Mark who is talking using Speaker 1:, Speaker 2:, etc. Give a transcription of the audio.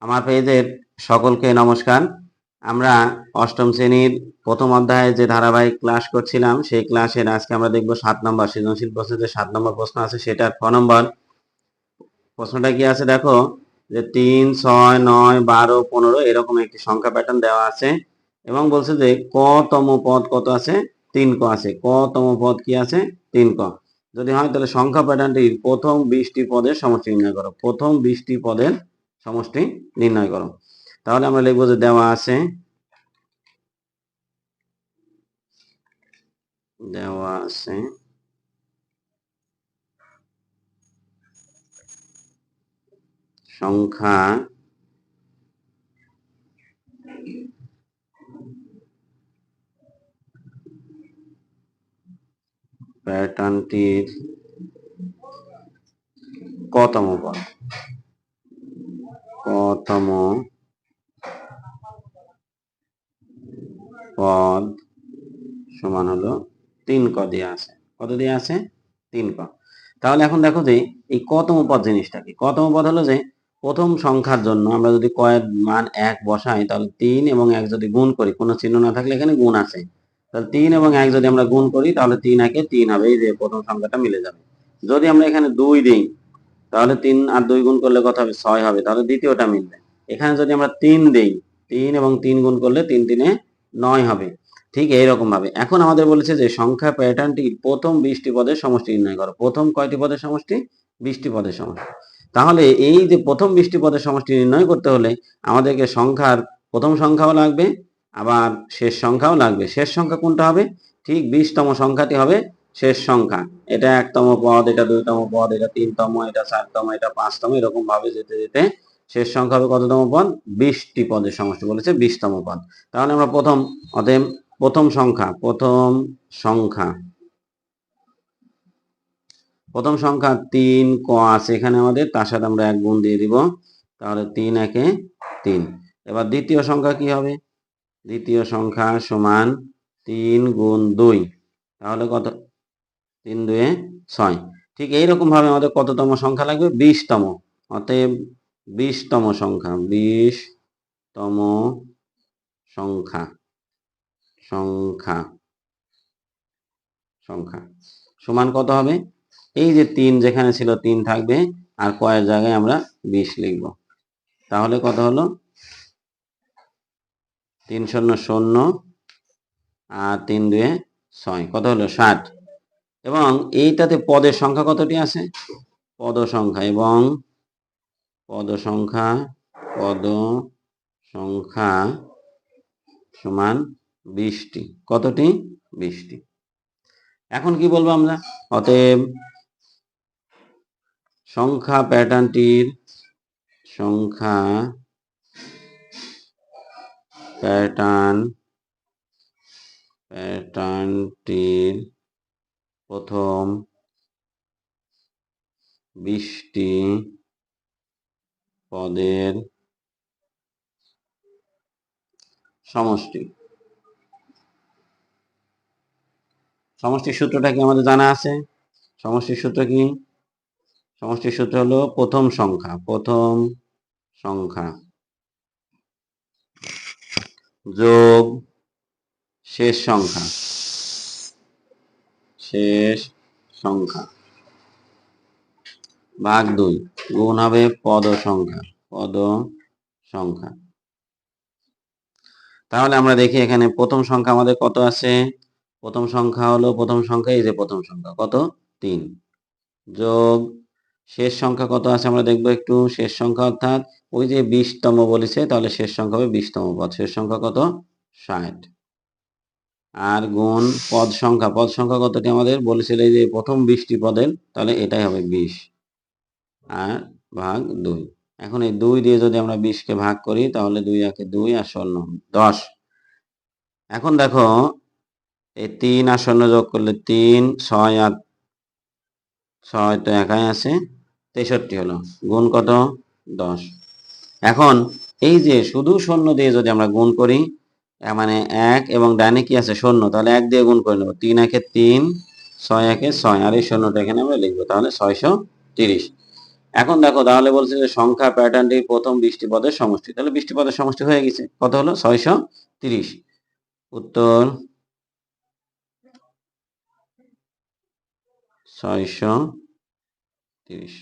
Speaker 1: আমার পেজের সকলকে নমস্কার। আমরা অষ্টম শ্রেণীর প্রথম অধ্যায়ে যে ধারাবাহিক ক্লাস করছিলাম সেই ক্লাসের আজকে আমরা দেখব 7 নম্বর সৃজনশীল প্রশ্নে যে 7 নম্বর প্রশ্ন আছে সেটার ক নম্বর প্রশ্নটা কি আছে দেখো, যে 3, 6, 9, 12, 15 এরকম একটি সংখ্যা প্যাটার্ন দেওয়া আছে এবং বলছে যে কতম পদ কত আছে, 3 ক আছে। কতম পদ কি আছে, 3 ক। যদি হয় তাহলে সংখ্যা প্যাটার্নটির প্রথম 20টি পদের সমষ্টি নির্ণয় করো। প্রথম 20টি পদের সমষ্টি নির্ণয় করো। তাহলে আমরা লিখবো যে দেওয়া আছে সংখ্যা প্যাটার্নটির কতম পদ সমান হলো 3 ক দিয়ে আছে। কত দিয়ে আছে, 3 ক। তাহলে এখন দেখো যে এই কতম পদ জিনিসটা কি। কতম পদ হলো যে প্রথম সংখ্যার জন্য আমরা যদি কয়ের মান 1 বসাই তাহলে 3 এবং 1 যদি গুণ করি, কোনো চিহ্ন না থাকলে এখানে গুণ আছে, তাহলে 3 এবং 1 যদি আমরা গুণ করি তাহলে 3 একে 3 হবে, এই যে প্রথম সংখ্যাটা মিলে যাবে। যদি আমরা এখানে 2 দিই তাহলে 3 আর 2 গুণ করলে কত হবে, 6 হবে, তাহলে দ্বিতীয়টা মিলবে। এখানে যদি আমরা 3 দেই, 3 এবং 3 গুণ করলে 3 3 9 হবে। ঠিক এইরকম ভাবে এখন আমাদের বলেছে যে সংখ্যা প্যাটার্নটির প্রথম 20টি পদের সমষ্টি নির্ণয় করো। প্রথম কয়টি পদের সমষ্টি, 20টি পদের সমষ্টি। তাহলে এই যে প্রথম 20টি পদের সমষ্টি নির্ণয় করতে হলে আমাদেরকে সংখ্যার প্রথম সংখ্যাও লাগবে, আবার শেষ সংখ্যাও লাগবে। শেষ সংখ্যা কোনটা হবে, ঠিক 20তম সংখ্যাটি হবে শেষ সংখ্যা। এটা 1তম পদ, এটা 2তম পদ, এটা 3তম, এটা 4তম, এটা 5তম, এরকম ভাবে যেতে যেতে শেষ সংখ্যা হবে কততম পদ, 20টি পদের সমষ্টি বলেছে 20তম পদ। তাহলে আমরা অতএব প্রথম সংখ্যা 3 ক আছে এখানে আমাদের, তার সাথে আমরা 1 গুণ দিয়ে দিব, তাহলে 3 একে 3। এবার দ্বিতীয় সংখ্যা কি হবে, দ্বিতীয় সংখ্যা সমান 3 গুণ 2, তাহলে কত, 3 2 6। ঠিক এইরকম ভাবে আমাদের কততম সংখ্যা লাগবে, 20তম। অতএব 20তম সংখ্যা, 20তম সংখ্যা সমান কত হবে, এই যে 3 যেখানে ছিল 3 থাকবে, আর কয়ের জায়গায় আমরা 20 লিখব। তাহলে কত হলো, 3 শূন্য 0 আর 3 2 6, কত হলো 60। এবং এইটাতে পদের সংখ্যা কতটি আছে, পদ সংখ্যা, এবং পদ সংখ্যা সমান 20টি। কতটি, 20টি। এখন কি বলবো আমরা, অতএব সংখ্যা প্যাটার্নটির প্রথম 20টি পদের সমষ্টির সূত্রটা কি আমাদের জানা আছে। সমষ্টির সূত্র কি, সমষ্টির সূত্র হলো প্রথম সংখ্যা যোগ শেষ সংখ্যা ভাগ 2 গুণ হবে পদ সংখ্যা। তাহলে আমরা দেখি এখানে প্রথম সংখ্যা আমাদের কত আছে, প্রথম সংখ্যা এই যে প্রথম সংখ্যা কত, 3, যোগ শেষ সংখ্যা কত আছে আমরা দেখবো একটু। শেষ সংখ্যা অর্থাৎ ওই যে 20তম বলেছে, তাহলে শেষ সংখ্যা হবে 20তম পদ, শেষ সংখ্যা কত, 60। আর গুণ পদ সংখ্যা কতটি আমাদের বলেছিল, এই যে প্রথম 20টি পদের, তাহলে এটাই হবে 20 আর ভাগ 2। এখন এই 2 দিয়ে যদি আমরা 20কে ভাগ করি তাহলে 2 একে 2 আর 0 10। এখন দেখো এই 3 আর 0 যোগ করলে 3, 6 আর 6 তো একাই আছে, 63 হলো, গুণ কত, 10। এখন এই যে শুধু 0 দিয়ে যদি আমরা গুণ করি, মানে 1 এবং ডানে কি আছে 0, তাহলে 1 দিয়ে গুণ করে নেব, 3 একে 3, 6 একে 6, আর এই 0টা এখানে আমরা লিখবো, তাহলে 630। এখন দেখো তাহলে বলছে যে সংখ্যা প্যাটার্নটির প্রথম 20টি পদের সমষ্টি, তাহলে 20টি পদের সমষ্টি হয়ে গেছে। কত হলো? 630। উত্তর 630।